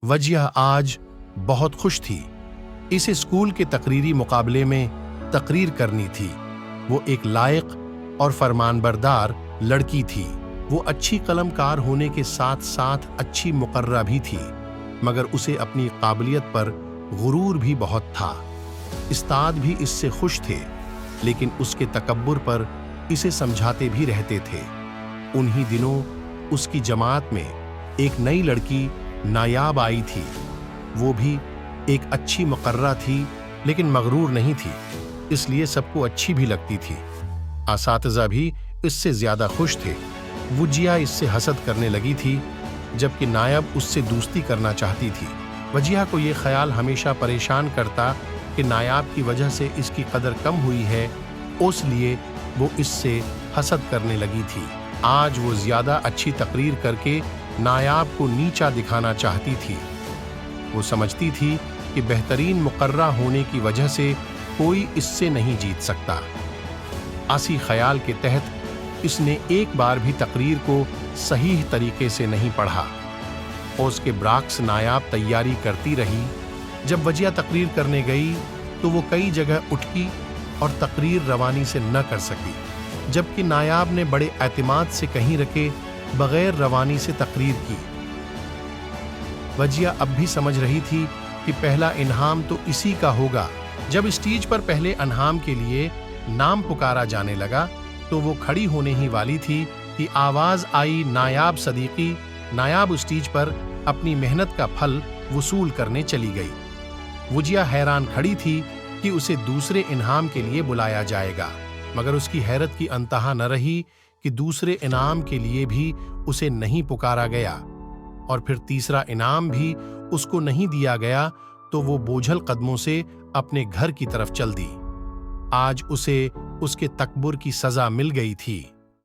وجیہ آج بہت خوش تھی۔ اسے اسکول کے تقریری مقابلے میں تقریر کرنی تھی۔ وہ ایک لائق اور فرمانبردار لڑکی تھی۔ وہ اچھی قلم کار ہونے کے ساتھ ساتھ اچھی مقررہ بھی تھی، مگر اسے اپنی قابلیت پر غرور بھی بہت تھا۔ استاد بھی اس سے خوش تھے، لیکن اس کے تکبر پر اسے سمجھاتے بھی رہتے تھے۔ انہی دنوں اس کی جماعت میں ایک نئی لڑکی نایاب آئی تھی۔ وہ بھی ایک اچھی مقررہ تھی، لیکن مغرور نہیں تھی، اس لیے سب کو اچھی بھی لگتی تھی۔ اساتذہ بھی اس سے زیادہ خوش تھے۔ وجیہ اس سے حسد کرنے لگی تھی، جبکہ نایاب اس سے دوستی کرنا چاہتی تھی۔ وجیہ کو یہ خیال ہمیشہ پریشان کرتا کہ نایاب کی وجہ سے اس کی قدر کم ہوئی ہے، اس لیے وہ اس سے حسد کرنے لگی تھی۔ آج وہ زیادہ اچھی تقریر کر کے نایاب کو نیچا دکھانا چاہتی تھی۔ وہ سمجھتی تھی کہ بہترین مقررہ ہونے کی وجہ سے کوئی اس سے نہیں جیت سکتا۔ اسی خیال کے تحت اس نے ایک بار بھی تقریر کو صحیح طریقے سے نہیں پڑھا، اور اس کے برعکس نایاب تیاری کرتی رہی۔ جب وجیہ تقریر کرنے گئی تو وہ کئی جگہ اٹکی اور تقریر روانی سے نہ کر سکی، جبکہ نایاب نے بڑے اعتماد سے کہیں رکھے بغیر روانی سے تقریر کی۔ وجیہ اب بھی سمجھ رہی تھی کہ پہلا انعام تو اسی کا ہوگا۔ جب اسٹیج پر پہلے انعام کے لیے نام پکارا جانے لگا تو وہ کھڑی ہونے ہی والی تھی کہ آواز آئی، نایاب صدیقی۔ نایاب اسٹیج پر اپنی محنت کا پھل وصول کرنے چلی گئی۔ وجیہ حیران کھڑی تھی کہ اسے دوسرے انعام کے لیے بلایا جائے گا، مگر اس کی حیرت کی انتہا نہ رہی کہ دوسرے انعام کے لیے بھی اسے نہیں پکارا گیا، اور پھر تیسرا انعام بھی اس کو نہیں دیا گیا تو وہ بوجھل قدموں سے اپنے گھر کی طرف چل دی۔ آج اسے اس کے تکبر کی سزا مل گئی تھی۔